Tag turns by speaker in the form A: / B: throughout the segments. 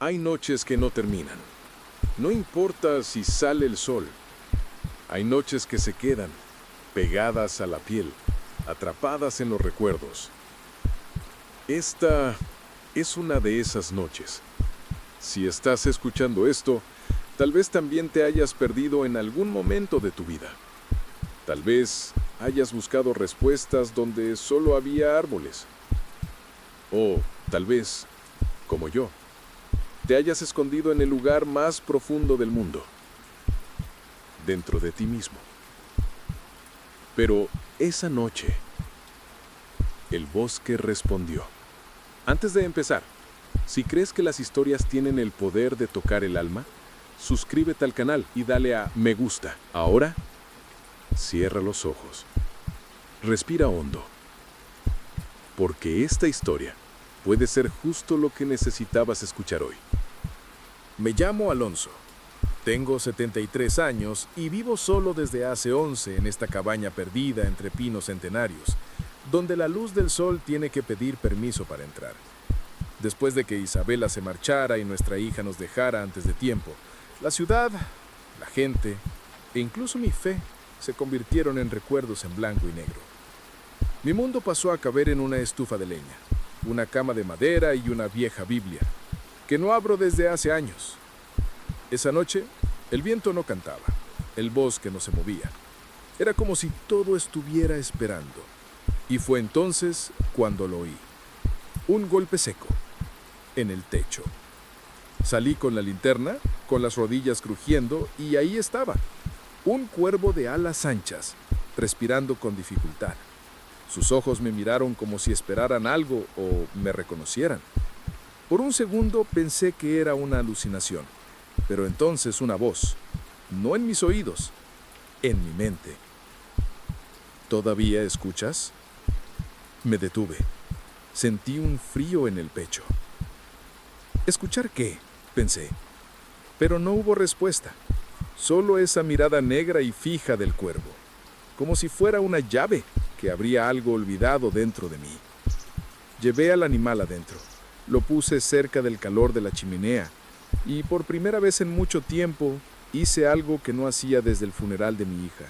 A: Hay noches que no terminan. No importa si sale el sol. Hay noches que se quedan, pegadas a la piel, atrapadas en los recuerdos. Esta es una de esas noches. Si estás escuchando esto, tal vez también te hayas perdido en algún momento de tu vida. Tal vez hayas buscado respuestas donde solo había árboles. O tal vez, como yo, te hayas escondido en el lugar más profundo del mundo, dentro de ti mismo. Pero esa noche, el bosque respondió. Antes de empezar, si crees que las historias tienen el poder de tocar el alma, suscríbete al canal y dale a me gusta. Ahora, cierra los ojos. Respira hondo. Porque esta historia puede ser justo lo que necesitabas escuchar hoy.
B: Me llamo Alonso. Tengo 73 años y vivo solo desde hace 11 en esta cabaña perdida entre pinos centenarios, donde la luz del sol tiene que pedir permiso para entrar. Después de que Isabela se marchara y nuestra hija nos dejara antes de tiempo, la ciudad, la gente e incluso mi fe se convirtieron en recuerdos en blanco y negro. Mi mundo pasó a caber en una estufa de leña, una cama de madera y una vieja Biblia, que no abro desde hace años. Esa noche, el viento no cantaba, el bosque no se movía. Era como si todo estuviera esperando. Y fue entonces cuando lo oí. Un golpe seco, en el techo. Salí con la linterna, con las rodillas crujiendo, y ahí estaba. Un cuervo de alas anchas, respirando con dificultad. Sus ojos me miraron como si esperaran algo o me reconocieran. Por un segundo pensé que era una alucinación, pero entonces una voz, no en mis oídos, en mi mente. ¿Todavía escuchas? Me detuve. Sentí un frío en el pecho. ¿Escuchar qué?, pensé. Pero no hubo respuesta. Solo esa mirada negra y fija del cuervo, como si fuera una llave que abría algo olvidado dentro de mí. Llevé al animal adentro. Lo puse cerca del calor de la chimenea y por primera vez en mucho tiempo hice algo que no hacía desde el funeral de mi hija.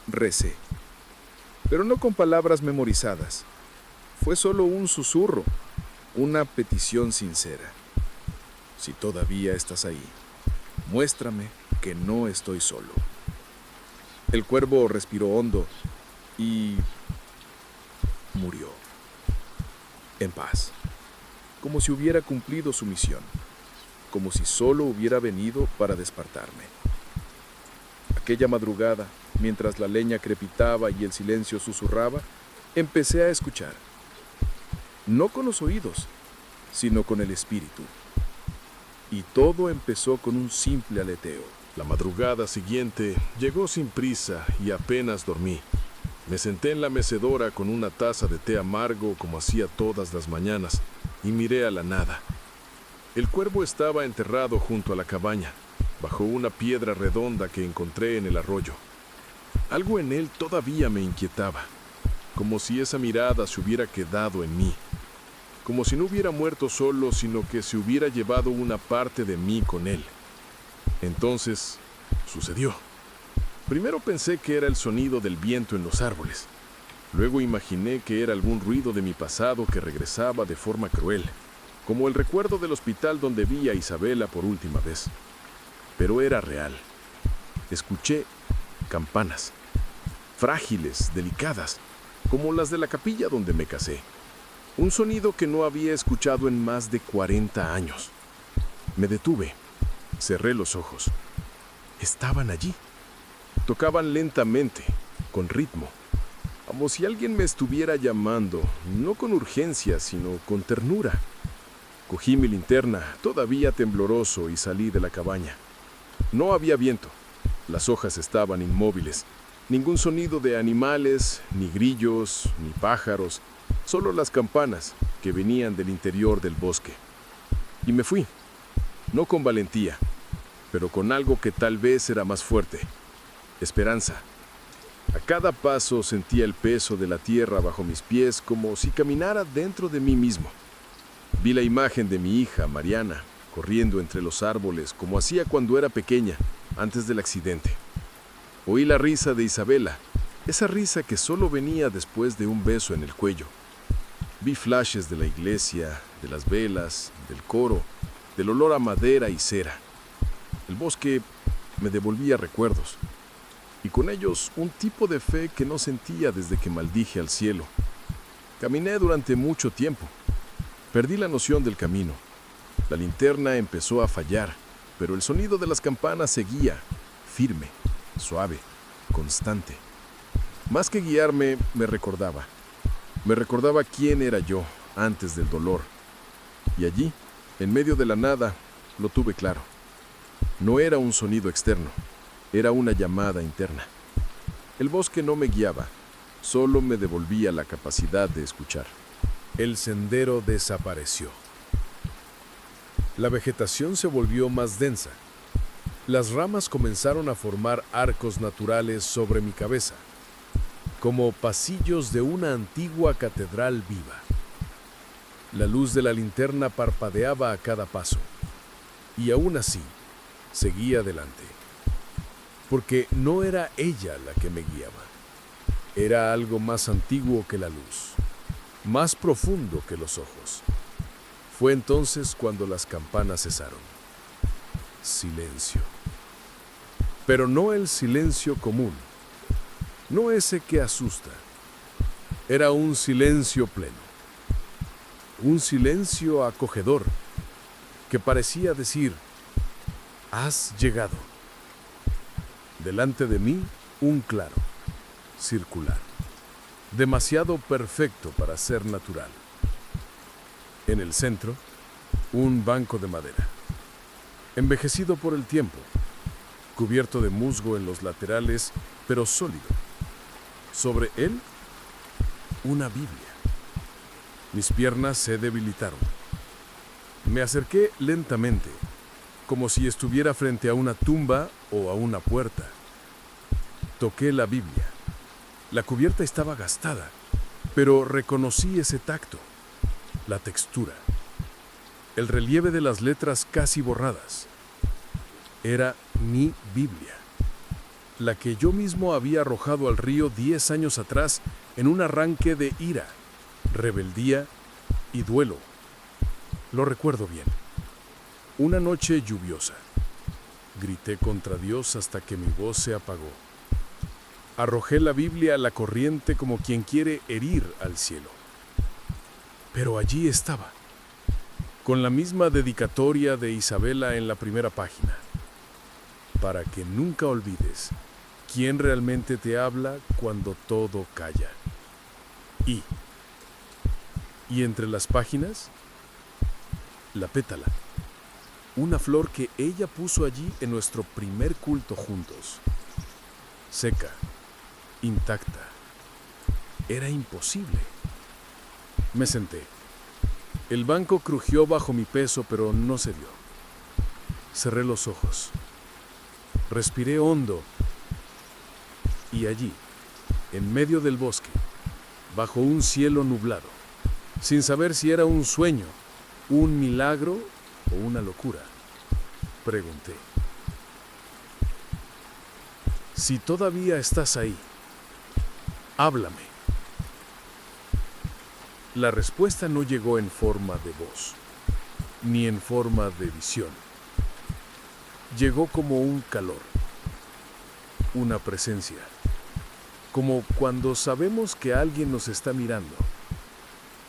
B: Recé, pero no con palabras memorizadas. Fue solo un susurro, una petición sincera. Si todavía estás ahí, muéstrame que no estoy solo. El cuervo respiró hondo y murió. En paz. Como si hubiera cumplido su misión, como si solo hubiera venido para despertarme. Aquella madrugada, mientras la leña crepitaba y el silencio susurraba, empecé a escuchar. No con los oídos, sino con el espíritu. Y todo empezó con un simple aleteo.
A: La madrugada siguiente llegó sin prisa y apenas dormí. Me senté en la mecedora con una taza de té amargo como hacía todas las mañanas y miré a la nada. El cuervo estaba enterrado junto a la cabaña, bajo una piedra redonda que encontré en el arroyo. Algo en él todavía me inquietaba, como si esa mirada se hubiera quedado en mí, como si no hubiera muerto solo, sino que se hubiera llevado una parte de mí con él. Entonces, sucedió. Primero pensé que era el sonido del viento en los árboles. Luego imaginé que era algún ruido de mi pasado que regresaba de forma cruel, como el recuerdo del hospital donde vi a Isabela por última vez. Pero era real. Escuché campanas, frágiles, delicadas, como las de la capilla donde me casé. Un sonido que no había escuchado en más de 40 años. Me detuve, cerré los ojos. Estaban allí. Tocaban lentamente, con ritmo, como si alguien me estuviera llamando, no con urgencia, sino con ternura. Cogí mi linterna, todavía tembloroso, y salí de la cabaña. No había viento. Las hojas estaban inmóviles. Ningún sonido de animales, ni grillos, ni pájaros, solo las campanas que venían del interior del bosque. Y me fui, no con valentía, pero con algo que tal vez era más fuerte: esperanza. A cada paso sentía el peso de la tierra bajo mis pies, como si caminara dentro de mí mismo. Vi la imagen de mi hija, Mariana, corriendo entre los árboles como hacía cuando era pequeña, antes del accidente. Oí la risa de Isabela, esa risa que solo venía después de un beso en el cuello. Vi flashes de la iglesia, de las velas, del coro, del olor a madera y cera. El bosque me devolvía recuerdos, y con ellos un tipo de fe que no sentía desde que maldije al cielo. Caminé durante mucho tiempo. Perdí la noción del camino. La linterna empezó a fallar, pero el sonido de las campanas seguía, firme, suave, constante. Más que guiarme, me recordaba. Me recordaba quién era yo antes del dolor. Y allí, en medio de la nada, lo tuve claro. No era un sonido externo, era una llamada interna. El bosque no me guiaba, solo me devolvía la capacidad de escuchar.
B: El sendero desapareció. La vegetación se volvió más densa. Las ramas comenzaron a formar arcos naturales sobre mi cabeza, como pasillos de una antigua catedral viva. La luz de la linterna parpadeaba a cada paso, y aún así, seguía adelante. Porque no era ella la que me guiaba. Era algo más antiguo que la luz, más profundo que los ojos. Fue entonces cuando las campanas cesaron. Silencio. Pero no el silencio común, no ese que asusta. Era un silencio pleno, un silencio acogedor que parecía decir: has llegado. Delante de mí, un claro, circular, demasiado perfecto para ser natural. En el centro, un banco de madera, envejecido por el tiempo, cubierto de musgo en los laterales, pero sólido. Sobre él, una Biblia. Mis piernas se debilitaron. Me acerqué lentamente, como si estuviera frente a una tumba o a una puerta. Toqué la Biblia. La cubierta estaba gastada, pero reconocí ese tacto, la textura, el relieve de las letras casi borradas. Era mi Biblia, la que yo mismo había arrojado al río 10 años atrás en un arranque de ira, rebeldía y duelo. Lo recuerdo bien. Una noche lluviosa. Grité contra Dios hasta que mi voz se apagó. Arrojé la Biblia a la corriente como quien quiere herir al cielo. Pero allí estaba, con la misma dedicatoria de Isabela en la primera página. Para que nunca olvides quién realmente te habla cuando todo calla. Y entre las páginas, la pétala, una flor que ella puso allí en nuestro primer culto juntos. Seca, intacta. Era imposible. Me senté. El banco crujió bajo mi peso, pero no se dio. Cerré los ojos. Respiré hondo. Y allí, en medio del bosque, bajo un cielo nublado, sin saber si era un sueño, un milagro o una locura, pregunté: si todavía estás ahí, háblame. La respuesta no llegó en forma de voz, ni en forma de visión. Llegó como un calor, una presencia, como cuando sabemos que alguien nos está mirando,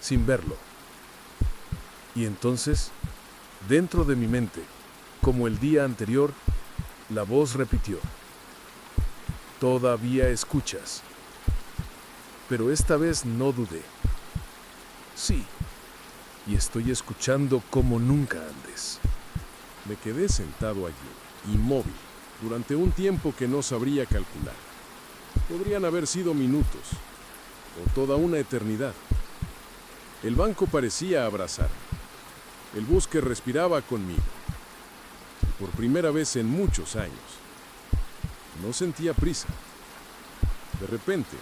B: sin verlo. Y entonces, dentro de mi mente, como el día anterior, la voz repitió: todavía escuchas. Pero esta vez no dudé. Sí, y estoy escuchando como nunca antes.
A: Me quedé sentado allí, inmóvil, durante un tiempo que no sabría calcular. Podrían haber sido minutos, o toda una eternidad. El banco parecía abrazarme. El bosque respiraba conmigo. Y por primera vez en muchos años. No sentía prisa. De repente,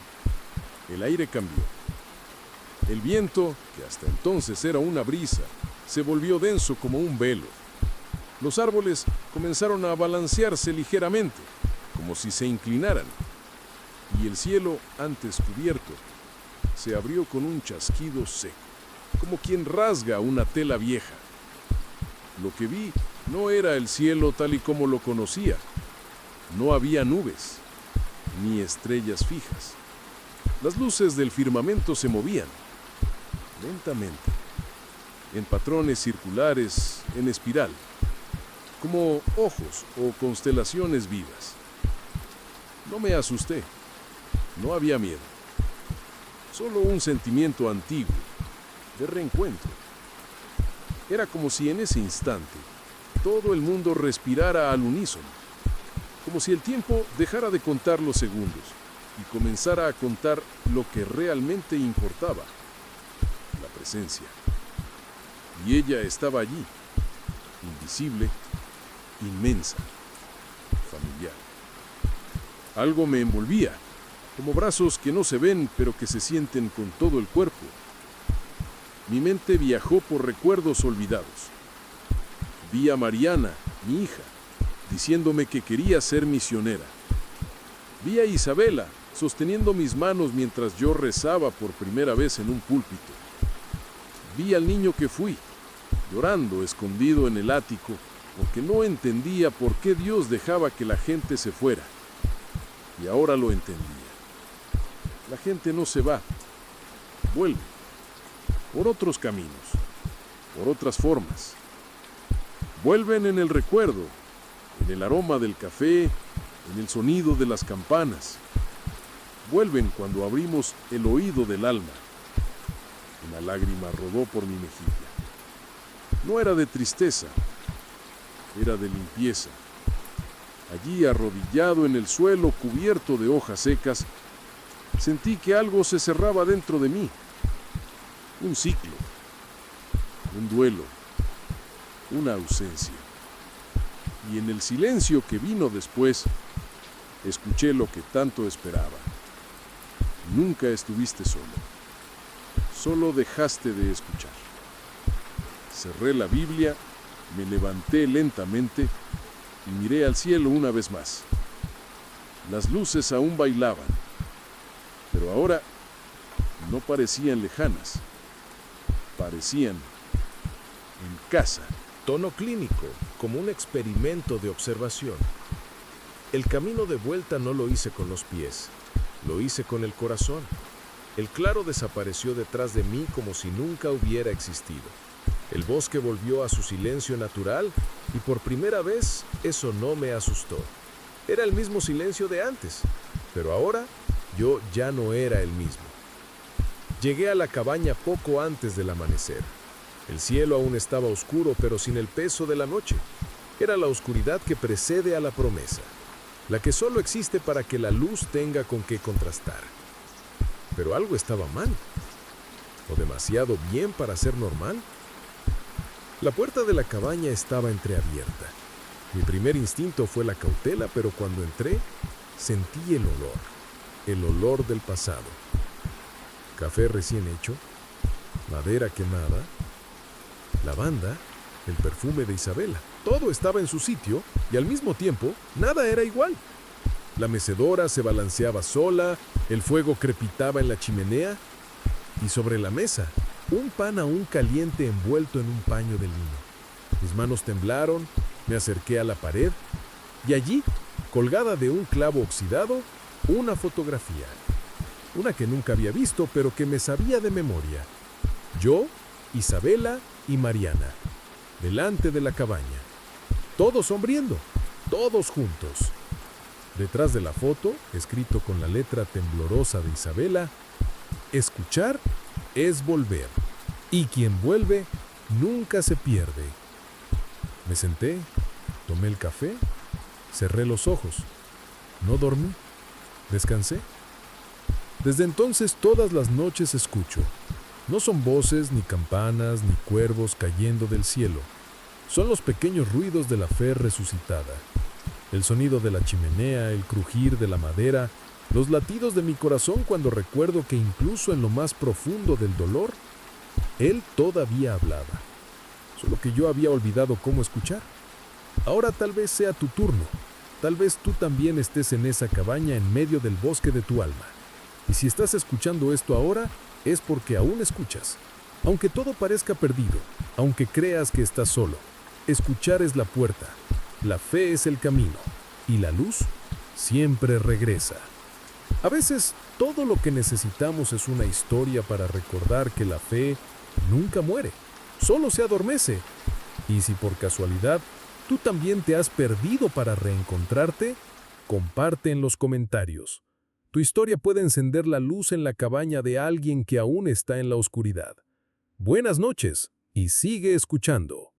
A: el aire cambió. El viento, que hasta entonces era una brisa, se volvió denso como un velo. Los árboles comenzaron a balancearse ligeramente, como si se inclinaran, y el cielo, antes cubierto, se abrió con un chasquido seco, como quien rasga una tela vieja. Lo que vi no era el cielo tal y como lo conocía. No había nubes, ni estrellas fijas. Las luces del firmamento se movían, lentamente, en patrones circulares, en espiral, como ojos o constelaciones vivas. No me asusté, no había miedo, solo un sentimiento antiguo, de reencuentro. Era como si en ese instante todo el mundo respirara al unísono, como si el tiempo dejara de contar los segundos y comenzara a contar lo que realmente importaba, la presencia. Y ella estaba allí, invisible, inmensa, familiar. Algo me envolvía, como brazos que no se ven pero que se sienten con todo el cuerpo. Mi mente viajó por recuerdos olvidados. Vi a Mariana, mi hija, diciéndome que quería ser misionera. Vi a Isabela sosteniendo mis manos mientras yo rezaba por primera vez en un púlpito. Vi al niño que fui, llorando escondido en el ático, porque no entendía por qué Dios dejaba que la gente se fuera. Y ahora lo entendía. La gente no se va, vuelve, por otros caminos, por otras formas. Vuelven en el recuerdo, en el aroma del café, en el sonido de las campanas. Vuelven cuando abrimos el oído del alma. Una lágrima rodó por mi mejilla. No era de tristeza, era de limpieza. Allí, arrodillado en el suelo cubierto de hojas secas, sentí que algo se cerraba dentro de mí. Un ciclo, un duelo, una ausencia. Y en el silencio que vino después, escuché lo que tanto esperaba. Nunca estuviste solo. Solo dejaste de escuchar. Cerré la Biblia, me levanté lentamente y miré al cielo una vez más. Las luces aún bailaban, pero ahora no parecían lejanas, parecían en casa.
C: Tono clínico, como un experimento de observación. El camino de vuelta no lo hice con los pies, lo hice con el corazón. El claro desapareció detrás de mí como si nunca hubiera existido. El bosque volvió a su silencio natural y por primera vez eso no me asustó. Era el mismo silencio de antes, pero ahora yo ya no era el mismo. Llegué a la cabaña poco antes del amanecer. El cielo aún estaba oscuro, pero sin el peso de la noche. Era la oscuridad que precede a la promesa, la que solo existe para que la luz tenga con qué contrastar. Pero algo estaba mal, o demasiado bien para ser normal. La puerta de la cabaña estaba entreabierta. Mi primer instinto fue la cautela, pero cuando entré, sentí el olor del pasado. Café recién hecho, madera quemada, lavanda, el perfume de Isabela. Todo estaba en su sitio y al mismo tiempo nada era igual. La mecedora se balanceaba sola, el fuego crepitaba en la chimenea y sobre la mesa, un pan aún caliente envuelto en un paño de lino. Mis manos temblaron, me acerqué a la pared y allí, colgada de un clavo oxidado, una fotografía. Una que nunca había visto, pero que me sabía de memoria. Yo, Isabela y Mariana, delante de la cabaña. Todos sonriendo, todos juntos. Detrás de la foto, escrito con la letra temblorosa de Isabela, escuchar es volver, y quien vuelve nunca se pierde. Me senté, tomé el café, cerré los ojos. No dormí, descansé. Desde entonces todas las noches escucho. No son voces, ni campanas, ni cuervos cayendo del cielo. Son los pequeños ruidos de la fe resucitada. El sonido de la chimenea, el crujir de la madera, los latidos de mi corazón cuando recuerdo que incluso en lo más profundo del dolor, Él todavía hablaba. Solo que yo había olvidado cómo escuchar. Ahora tal vez sea tu turno. Tal vez tú también estés en esa cabaña en medio del bosque de tu alma. Y si estás escuchando esto ahora, es porque aún escuchas. Aunque todo parezca perdido, aunque creas que estás solo, escuchar es la puerta, la fe es el camino, y la luz siempre regresa. A veces, todo lo que necesitamos es una historia para recordar que la fe nunca muere, solo se adormece. Y si por casualidad tú también te has perdido para reencontrarte, comparte en los comentarios. Tu historia puede encender la luz en la cabaña de alguien que aún está en la oscuridad. Buenas noches y sigue escuchando.